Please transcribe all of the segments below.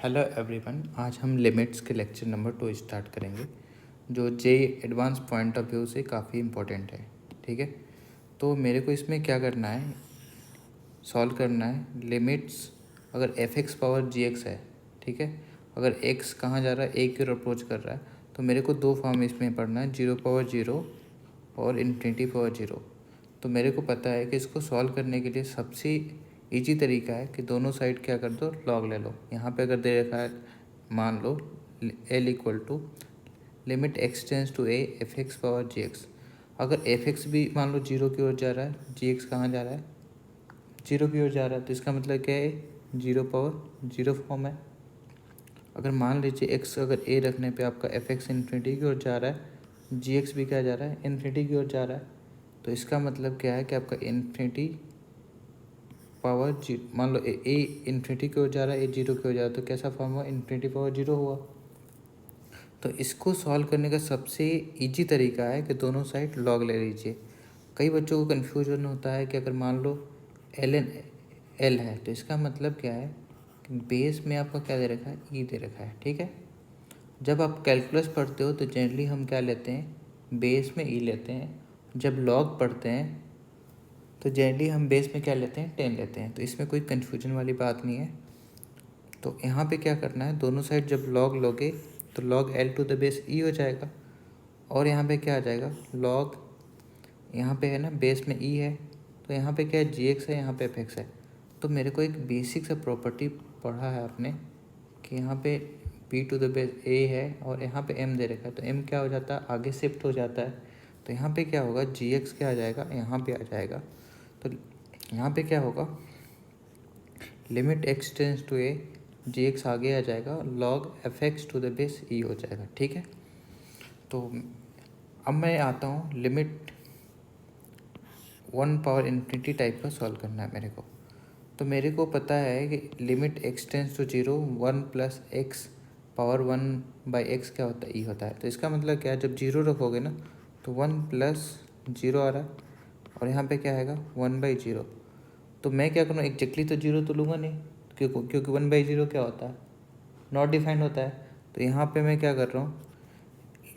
Hello everyone, आज हम limits के लेक्चर नंबर 2 स्टार्ट करेंगे जो जे एडवांस पॉइंट ऑफ व्यू से काफ़ी इम्पोर्टेंट है। ठीक है, तो मेरे को इसमें क्या करना है, सॉल्व करना है लिमिट्स। अगर f x power g x है, ठीक है, अगर एक्स कहाँ जा रहा है, ए की ओर अप्रोच कर रहा है, तो मेरे को दो फॉर्म इसमें पढ़ना है, 0 और इन्फिनिटी पावर 0। तो मेरे को पता है कि इसको सॉल्व करने के लिए सबसे इजी तरीका है कि दोनों साइड क्या कर दो, लॉग ले लो। यहाँ पे अगर दे रखा है, मान लो L equal to limit x tends to a f x power g x. अगर एफ एक्स भी मान लो 0 की ओर जा रहा है, जी एक्स कहाँ जा रहा है, 0 की ओर जा रहा है, तो इसका मतलब क्या है, 0 पावर 0 फॉर्म है। अगर मान लीजिए एक्स अगर ए रखने पे आपका एफ एक्स इन्फिनिटी की ओर जा रहा है, जी एक्स भी क्या जा रहा है, इन्फिनिटी की ओर जा रहा है, तो इसका मतलब क्या है कि आपका इन्फिनिटी पावर जी, मान लो ए इन्फिनिटी की ओर जा रहा है, ए 0 की ओर जा रहा है, तो कैसा फॉर्म हुआ, इन्फिनिटी पावर 0 हुआ। तो इसको सॉल्व करने का सबसे इजी तरीका है कि दोनों साइड लॉग ले लीजिए। कई बच्चों को कन्फ्यूजन होता है कि अगर मान लो एल है, तो इसका मतलब क्या है कि बेस में आपका क्या दे रखा है, ई दे रखा है। ठीक है, जब आप कैलकुलस पढ़ते हो तो जनरली हम क्या लेते हैं, बेस में ई लेते हैं। जब लॉग पढ़ते हैं तो जनरली हम बेस में क्या लेते हैं, 10 लेते हैं। तो इसमें कोई कन्फ्यूजन वाली बात नहीं है। तो यहाँ पे क्या करना है, दोनों साइड जब लॉग लोगे तो log L to the base e हो जाएगा, और यहाँ पे क्या आ जाएगा, लॉग, यहाँ पे है ना बेस में ई है, तो यहाँ पे क्या है, जी एक्स है, यहाँ पे एफ एक्स है। तो मेरे को एक बेसिक सा प्रॉपर्टी पढ़ा है आपने कि यहाँ पे बी टू द बेस ए है और यहाँ पे एम दे रखा है, तो एम क्या हो जाता है, आगे शिफ्ट हो जाता है। तो यहाँ पे क्या होगा, जी एक्स क्या आ जाएगा, यहाँ पे आ जाएगा। तो यहाँ पे क्या होगा, limit x tends to a, g x आगे आ जाएगा, log f x to the base e हो जाएगा। ठीक है, तो अब मैं आता हूँ लिमिट 1 पावर इन्फिनिटी टाइप का सॉल्व करना है मेरे को। तो मेरे को पता है कि limit x tends to 0 1 plus x power 1/x क्या होता है, ई होता है। तो इसका मतलब क्या है, जब 0 रखोगे ना तो 1 प्लस 0 आ रहा है, और यहाँ पे क्या आएगा, 1/0। तो मैं क्या करूँ, एग्जैक्टली तो 0 तो लूँगा नहीं, क्योंकि 1/0 क्या होता है, नॉट डिफाइंड होता है। तो यहाँ पे मैं क्या कर रहा हूँ,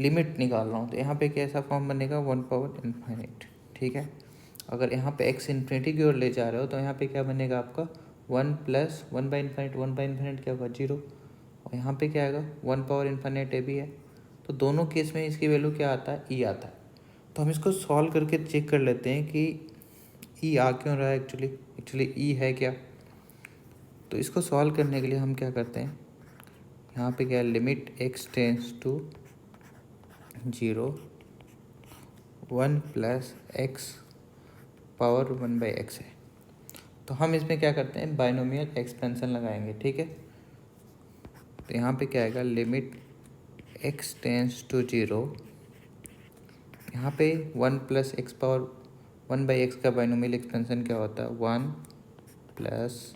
लिमिट निकाल रहा हूँ। तो यहाँ पे कैसा फॉर्म बनेगा, 1 पावर इन्फाइनाइट। ठीक है, अगर यहाँ पे एक्स इन्फिनिटी की ओर ले जा रहे हो तो यहाँ पे क्या बनेगा आपका, 1 प्लस 1/इन्फाइनाइट, 1/इन्फाइनाइट क्या होगा, 0, और यहाँ पे क्या आएगा, 1 पावर इन्फाइनाइट ए भी है। तो दोनों केस में इसकी वैल्यू क्या आता है, ई आता है। तो हम इसको सॉल्व करके चेक कर लेते हैं कि ई आ क्यों रहा है, एक्चुअली ई है क्या। तो इसको सॉल्व करने के लिए हम क्या करते हैं, यहाँ पे क्या है, limit x tends to 0 1 plus x power 1/x है। तो हम इसमें क्या करते हैं, बाइनोमियल एक्सपेंशन लगाएंगे। ठीक है, तो यहाँ पे क्या आएगा, लिमिट एक्स टेंस टू 0, यहाँ पे 1 प्लस एक्स पावर 1/x का बाइनोमियल एक्सपेंशन क्या होता है, 1 प्लस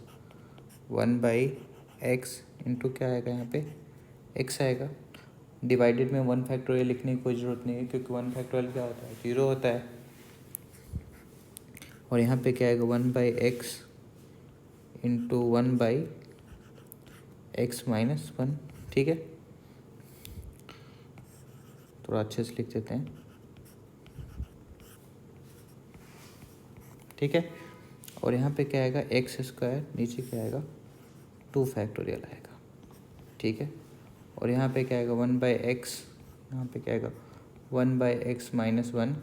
1/x इंटू क्या आएगा, यहाँ पे x आएगा, डिवाइडेड में 1 फैक्टोरियल लिखने की कोई ज़रूरत नहीं है, क्योंकि 1 फैक्टोरियल क्या होता है, 0 होता है। और यहाँ पे क्या आएगा, 1/x इंटू 1/x माइनस 1। ठीक है, थोड़ा अच्छे से लिख देते हैं। ठीक है, और यहाँ पे क्या आएगा, एक्स स्क्वायर, नीचे क्या आएगा, 2 फैक्टोरियल आएगा। ठीक है, और यहाँ पे क्या आएगा, 1/x, यहाँ पे क्या आएगा, 1/x माइनस 1,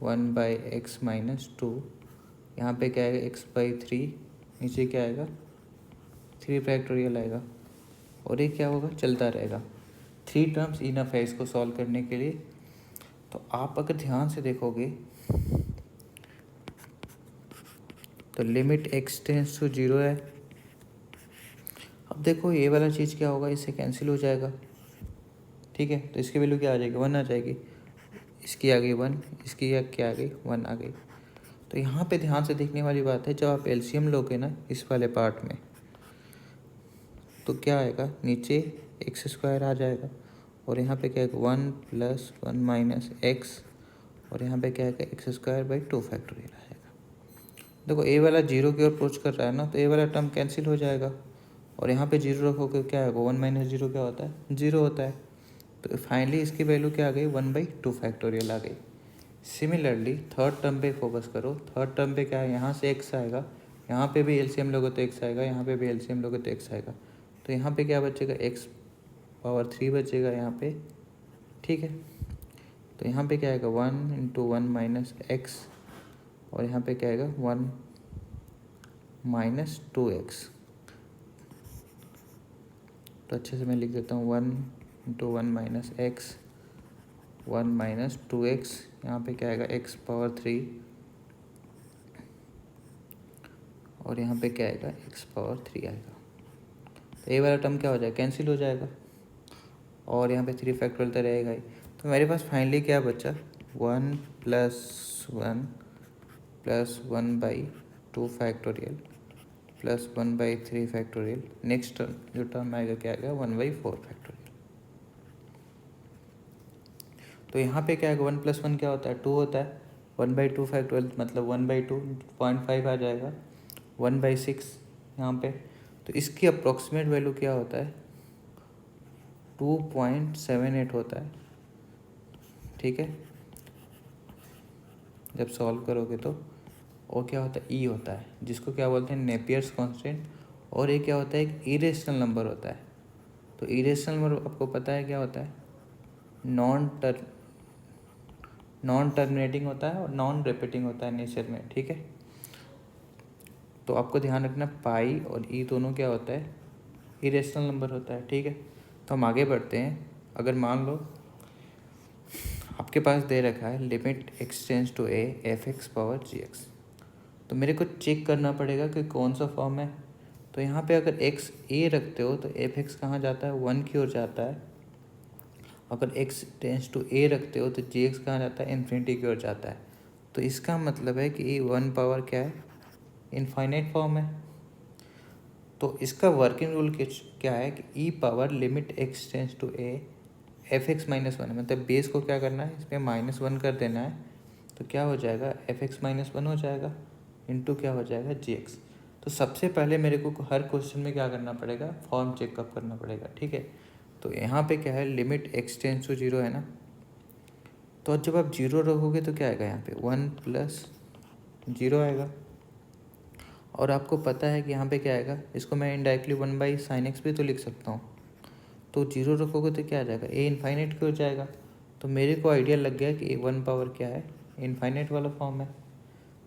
1/x माइनस 2, यहाँ पे क्या आएगा, x/3, नीचे क्या आएगा, 3 फैक्टोरियल आएगा, और ये क्या होगा, चलता रहेगा। 3 टर्म्स इनफ है इसको सॉल्व करने के लिए। तो आप अगर ध्यान से देखोगे तो लिमिट एक्स टेंस टू 0 है। अब देखो ये वाला चीज़ क्या होगा, इससे कैंसिल हो जाएगा। ठीक है, तो इसकी वैल्यू क्या आ जाएगी, 1 आ जाएगी, इसकी आ गई 1, इसकी क्या आ गई, 1 आ गई। तो यहाँ पे ध्यान से देखने वाली बात है, जब आप एलसीएम लोगे ना इस वाले पार्ट में, तो क्या आएगा, नीचे एक्स स्क्वायर आ जाएगा, और यहाँ पे क्या आएगा, 1 प्लस 1 माइनस एक्स, और यहाँ पे क्या आएगा, x²/2 फैक्टोरियल आएगा। देखो ए वाला 0 की ओर अप्रोच कर रहा है ना, तो ए वाला टर्म कैंसिल हो जाएगा, और यहाँ पे जीरो रखोगे क्या आएगा, 1 माइनस जीरो क्या होता है, जीरो होता है। तो फाइनली इसकी वैल्यू क्या आ गई, 1/2 फैक्टोरियल आ गई। सिमिलरली थर्ड टर्म पे फोकस करो। थर्ड टर्म पे क्या है, यहाँ से एक्स आएगा, यहाँ पे भी एलसीएम लोगे तो एक्स आएगा, यहाँ पे भी एलसीएम लोगे तो एक्स आएगा। तो यहाँ पे क्या बचेगा, एक्स पावर 3 बचेगा यहाँ पे, ठीक है। तो यहाँ पे क्या आएगा, 1 इंटू 1 माइनस एक्स, और यहाँ पे क्या आएगा 1 माइनस 2x। तो अच्छे से मैं लिख देता हूँ, 1 into 1 minus x, 1 minus 2x, यहाँ पे क्या आएगा x पावर 3, और यहाँ पे क्या आएगा x पावर 3 आएगा। तो ये वाला टर्म क्या हो जाएगा, कैंसिल हो जाएगा, और यहाँ पे 3 फैक्टोरियल तो रहेगा ही। तो मेरे पास फाइनली क्या बचा, 1 plus 1 plus 1/2 factorial plus 1/3 factorial. Next term जो टर्म आएगा क्या आएगा, 1/4 फैक्टोरियल। तो यहाँ पे क्या आएगा, 1 प्लस 1 क्या होता है, 2 होता है। 1/2 फैक्टोरियल मतलब 1/2 0.5 आ जाएगा, 1/6 यहाँ पे। तो इसकी अप्रोक्सीमेट वैल्यू क्या होता है, 2.78 होता है, ठीक है। जब सॉल्व करोगे तो, और क्या होता है, ई होता है, जिसको क्या बोलते हैं, नेपियर्स कांस्टेंट। और ये क्या होता है, एक इरेशनल नंबर होता है। तो इरेशनल नंबर आपको पता है क्या होता है, नॉन टर्मिनेटिंग होता है और नॉन रिपीटिंग होता है नेचर में, ठीक है। तो आपको ध्यान रखना, पाई और ई दोनों क्या होता है, इरेशनल नंबर होता है, ठीक है। तो हम आगे बढ़ते हैं। अगर मान लो आपके पास दे रखा है limit x tends to a f x power g x, तो मेरे को चेक करना पड़ेगा कि कौन सा फॉर्म है। तो यहाँ पे अगर एक्स ए रखते हो तो एफ एक्स कहाँ जाता है, 1 की ओर जाता है। अगर एक्स टेंड्स टू ए रखते हो तो जी एक्स कहाँ जाता है, इन्फिनिटी की ओर जाता है। तो इसका मतलब है कि ये 1 पावर क्या है, इनफाइनाइट फॉर्म है। तो इसका वर्किंग रूल क्या है कि e power limit x tends to a f x minus 1, मतलब बेस को क्या करना है, इसमें -1 कर देना है। तो क्या हो जाएगा, एफ एक्स माइनस 1 हो जाएगा, इंटू क्या हो जाएगा, जी एक्स। तो सबसे पहले मेरे को हर क्वेश्चन में क्या करना पड़ेगा, फॉर्म चेकअप करना पड़ेगा, ठीक है। तो यहाँ पे क्या है, लिमिट एक्स टेंड्स टू 0 है ना। तो जब आप 0 रखोगे तो क्या आएगा, यहाँ पे 1 प्लस 0 आएगा। और आपको पता है कि यहाँ पे क्या आएगा, इसको मैं इनडायरेक्टली 1/sin x भी तो लिख सकता हूँ। तो 0 रखोगे तो क्या आ जाएगा, ए इनफाइनाइट की हो जाएगा। तो मेरे को आइडिया लग गया कि ए 1 पावर क्या है, इनफाइनाइट वाला फॉर्म है।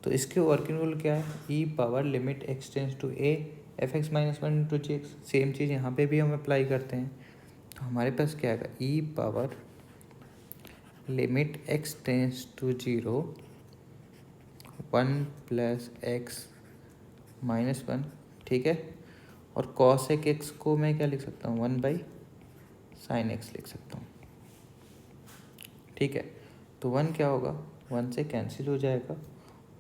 तो इसके वर्किंग रूल क्या है, e power limit x tends to a f x minus 1 into g x. Same चीज़ यहाँ पे भी हम अप्लाई करते हैं। तो हमारे पास क्या आएगा, e power limit x tends to 0 1 plus x minus 1, ठीक है। और कॉस एक्स को मैं क्या लिख सकता हूँ, 1/sin x लिख सकता हूँ, ठीक है। तो 1 क्या होगा, 1 से कैंसिल हो जाएगा,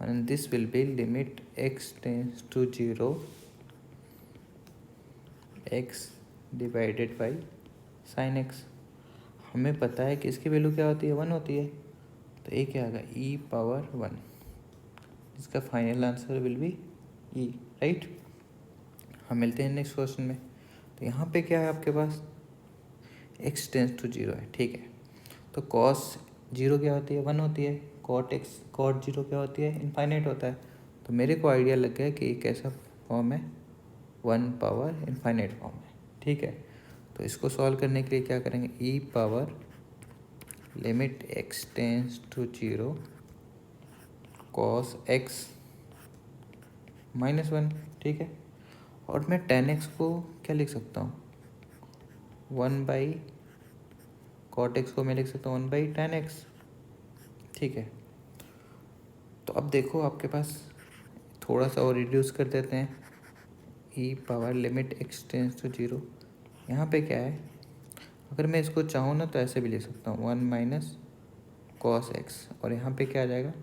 and this will be limit x tends to 0 x divided by sin x। हमें पता है कि इसकी वैल्यू क्या होती है, 1 होती है। तो ये क्या आएगा, e पावर 1, इसका final answer will be e, right. हम मिलते हैं नेक्स्ट क्वेश्चन में। तो यहाँ पे क्या है आपके पास, x टेंड्स टू 0 है, ठीक है। तो cos 0 क्या होती है, 1 होती है। cot 0 क्या होती है, इनफाइनाइट होता है। तो मेरे को आइडिया लग गया कि एक ऐसा फॉर्म है, 1 पावर इनफाइनाइट फॉर्म है, ठीक है। तो इसको सॉल्व करने के लिए क्या करेंगे, e power limit x tends to 0 cos x minus 1, ठीक है। और मैं tan x को क्या लिख सकता हूँ, 1/cot x को मैं लिख सकता हूँ 1/tan x, ठीक है। तो अब देखो आपके पास थोड़ा सा और रिड्यूस कर देते हैं, e power limit x tends to 0। यहाँ पे क्या है, अगर मैं इसको चाहूँ ना तो ऐसे भी लिख सकता हूँ 1 माइनस कॉस एक्स, और यहाँ पे क्या आ जाएगा,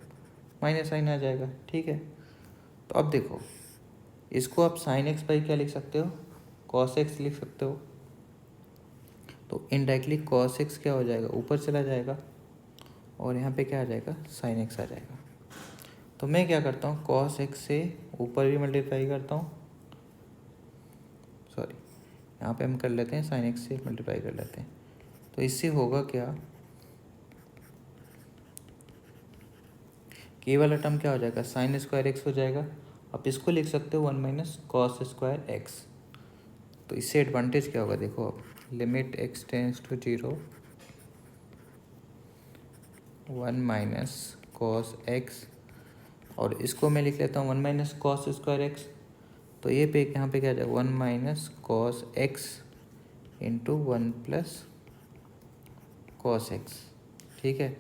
माइनस साइन आ जाएगा, ठीक है। तो अब देखो, इसको आप साइन एक्स बाई क्या लिख सकते हो, कॉस एक्स लिख सकते हो। तो इनडायरेक्टली कॉस एक्स क्या हो जाएगा, ऊपर चला जाएगा, और यहाँ पे क्या आ जाएगा, साइन एक्स आ जाएगा। तो मैं क्या करता हूँ, कॉस एक्स से ऊपर भी मल्टीप्लाई करता हूँ, सॉरी यहाँ पे हम कर लेते हैं साइन एक्स से मल्टीप्लाई कर लेते हैं। तो इससे होगा क्या कि ये वाला टर्म क्या हो जाएगा, साइन स्क्वायर एक्स हो जाएगा। आप इसको लिख सकते हो 1 माइनस कॉस स्क्वायर एक्स। तो इससे एडवांटेज क्या होगा, देखो अब limit x tends to 0 1 minus cos x, और इसको मैं लिख लेता हूँ 1 माइनस कॉस स्क्वायर एक्स। तो ये पे यहाँ पे क्या आ जाएगा 1 minus cos x into 1 plus cos x, ठीक है।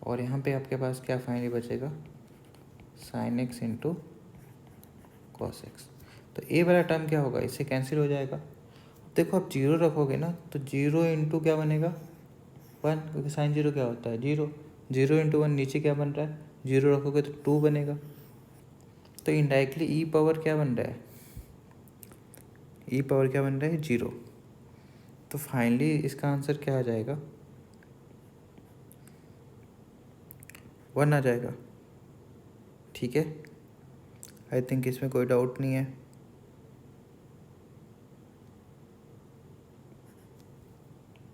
और यहाँ पे आपके पास क्या फाइनली बचेगा, sine x into cos x. तो ए वाला टर्म क्या होगा, इससे कैंसिल हो जाएगा। देखो आप जीरो रखोगे ना तो जीरो इंटू क्या बनेगा 1, क्योंकि साइन जीरो क्या होता है जीरो। जीरो इंटू 1 नीचे क्या बन रहा है, जीरो रखोगे तो 2 बनेगा। तो इनडायरेक्टली ई पावर क्या बन रहा है, ई पावर क्या बन रहा है 0। तो फाइनली इसका आंसर क्या आ जाएगा 1 आ जाएगा, ठीक है। आई थिंक इसमें कोई डाउट नहीं है।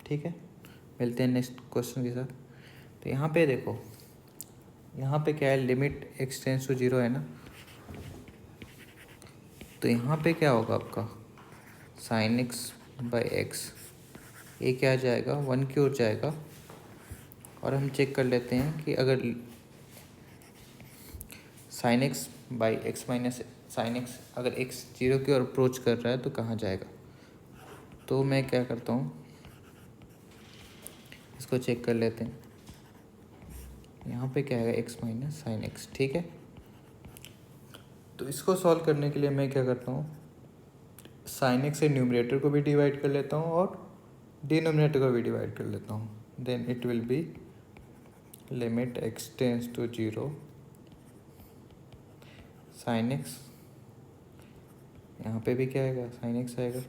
ठीक है, मिलते हैं नेक्स्ट क्वेश्चन के साथ। तो यहाँ पे देखो, यहाँ पे क्या है, लिमिट एक्स टेंस टू 0 है ना। तो यहाँ पे क्या होगा आपका साइन एक्स बाई एक्स, ये क्या आ जाएगा 1 की ओर जाएगा। और हम चेक कर लेते हैं कि अगर sign x by x minus sine x अगर एक्स 0 की ओर अप्रोच कर रहा है तो कहाँ जाएगा। तो मैं क्या करता हूँ, इसको चेक कर लेते हैं। यहाँ पे क्या आएगा एक्स माइनस साइन एक्स, ठीक है। तो इसको सॉल्व करने के लिए मैं क्या करता हूँ, साइन एक्स से न्यूमरेटर को भी डिवाइड कर लेता हूँ और डिनोमिनेटर को भी डिवाइड कर लेता हूँ। Then it will be limit x tends to 0 sine x, यहाँ पे भी क्या आएगा साइन एक्स आएगा,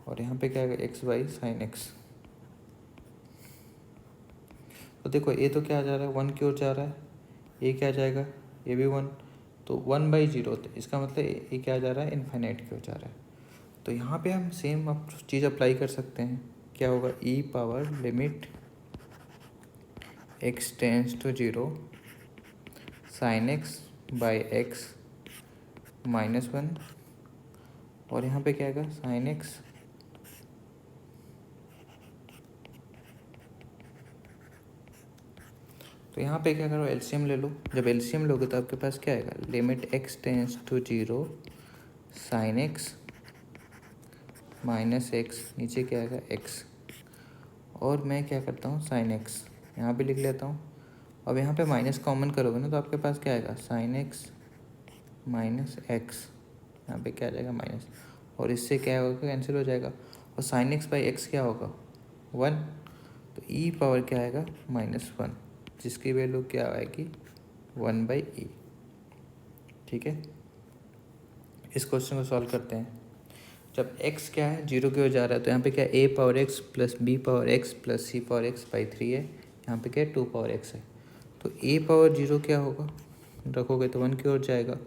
और यहाँ पे क्या आएगा एक्स बाई साइन एक्स। तो देखो ये तो क्या जा रहा है 1 की ओर जा रहा है, ये क्या जाएगा ये भी 1, तो 1/0। तो इसका मतलब ये क्या जा रहा है इन्फाइनाइट की ओर जा रहा है। तो यहाँ पे हम सेम अब चीज़ अप्लाई कर सकते हैं। क्या होगा e power limit x tends to 0 sine x by x minus 1, और यहाँ पे क्या आएगा साइन एक्स तो यहाँ पे क्या करो एलसीएम ले लो। जब एलसीएम लोगे तो आपके पास क्या आएगा limit x tends to 0 sine x minus x, नीचे क्या आएगा एक्स, और मैं क्या करता हूँ साइन एक्स यहाँ पे लिख लेता हूँ। अब यहाँ पे माइनस कॉमन करोगे ना तो आपके पास क्या आएगा साइन एक्स माइनस एक्स, यहाँ पे क्या आ जाएगा माइनस, और इससे क्या होगा कैंसिल हो जाएगा। और साइन एक्स बाई एक्स क्या होगा 1, तो ई पावर क्या आएगा -1, जिसकी वैल्यू क्या आएगी 1/e, ठीक है। इस क्वेश्चन को सॉल्व करते हैं। जब x क्या है 0 की ओर जा रहा है तो यहाँ पे क्या a power x plus b power x plus c power x by 3 है, यहाँ पे क्या है 2 पावर x है। तो a पावर 0 क्या होगा, रखोगे तो 1 की ओर जाएगा।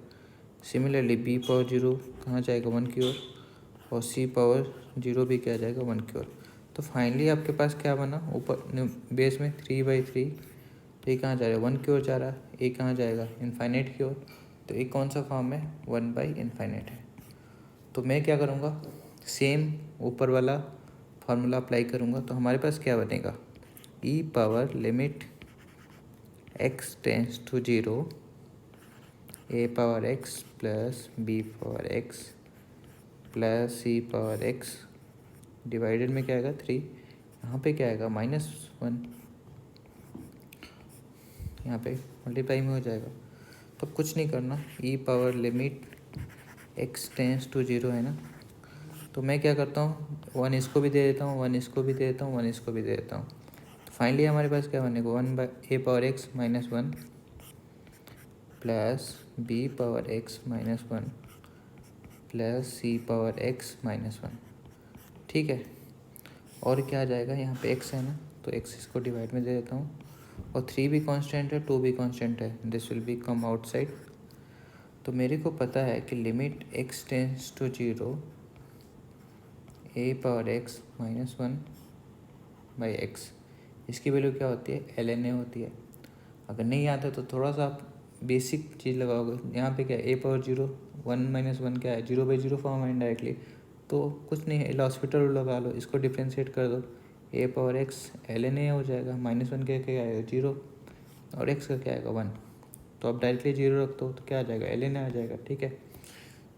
सिमिलरली b पावर 0 कहाँ जाएगा 1 की ओर, और c पावर 0 भी क्या जाएगा 1 की ओर। तो फाइनली आपके पास क्या बना, ऊपर बेस में 3/3, ये कहाँ जा रहा है 1 की ओर जा रहा है, ये कहाँ जाएगा इनफाइनाइट की ओर। तो ये कौन सा फॉर्म है 1/इनफाइनाइट है। तो मैं क्या करूँगा सेम ऊपर वाला फार्मूला अप्लाई करूँगा। तो हमारे पास क्या बनेगा e power limit x tends to 0 a power x plus b power x plus c power x divided में क्या आएगा 3, यहाँ पे क्या आएगा -1, यहाँ पे मल्टीप्लाई में हो जाएगा। तो कुछ नहीं करना, e power limit x tends to 0 है ना, तो मैं क्या करता हूँ 1 इसको भी दे देता हूँ, 1 इसको भी दे देता हूँ, 1 इसको भी दे देता हूँ। तो फाइनली हमारे पास क्या बनेगा 1/a power x -1 plus b power x -1 plus c power x -1, ठीक है। और क्या आ जाएगा यहाँ पे x है ना, तो x इसको डिवाइड में दे देता हूँ, और 3 भी कांस्टेंट है 2 भी कांस्टेंट है, this will be come outside. तो मेरे को पता है कि limit x tends to 0 a power x minus one by x, इसकी वैल्यू क्या होती है, ln a होती है। अगर नहीं आता तो थोड़ा सा आप बेसिक चीज़ लगाओगे। यहाँ पे क्या है, a power zero, one minus one क्या है, जीरो बाई जीरो फॉर्म है इनडायरेक्टली, तो कुछ नहीं है, एल'हॉस्पिटल रूल लगा लो, इसको डिफ्रेंशिएट कर दो, ए पावर एक्स ln a हो जाएगा, माइनस वन का क्या आएगा, जीरो, और एक्स का क्या आएगा, वन। तो आप डायरेक्टली जीरो रख दो तो क्या आ जाएगा, ln a आ जाएगा। ठीक है,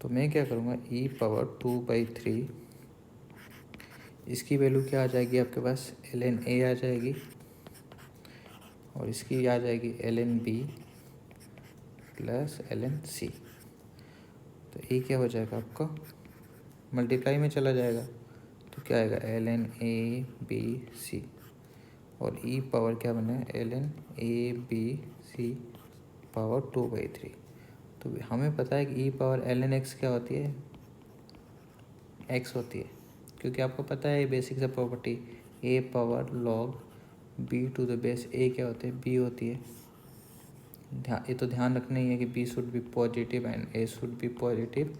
तो मैं क्या करूँगा, ई पावर टू बाई थ्री, इसकी वैल्यू क्या आ जाएगी आपके पास, ln a आ जाएगी, और इसकी आ जाएगी ln b plus ln c। तो ये क्या हो जाएगा आपका, मल्टीप्लाई में चला जाएगा, तो क्या आएगा, ln a b c, और ई पावर क्या बना है, ln a b c power two by three. तो हमें पता है कि ई पावर ln x क्या होती है, x होती है, क्योंकि आपको पता है बेसिक सा property, a power log b to the base a क्या होते हैं, b होती है। ये तो ध्यान रखना ही है कि b should be positive and a should be positive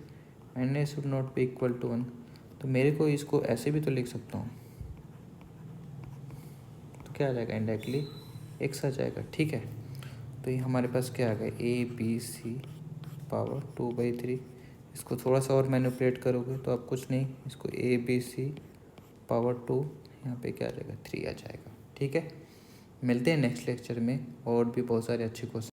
and a should not be equal to one. तो मेरे को इसको ऐसे भी तो लिख सकता हूँ, तो क्या आ जाएगा, इनडायरेक्टली x आ जाएगा। ठीक है, तो ये हमारे पास क्या आ गया, a b c power two by three. इसको थोड़ा सा और मैनिपुलेट करोगे तो आप कुछ नहीं, इसको a b c power two, यहाँ पे क्या आ जाएगा, थ्री आ जाएगा। ठीक है, मिलते हैं नेक्स्ट लेक्चर में, और भी बहुत सारे अच्छे क्वेश्चन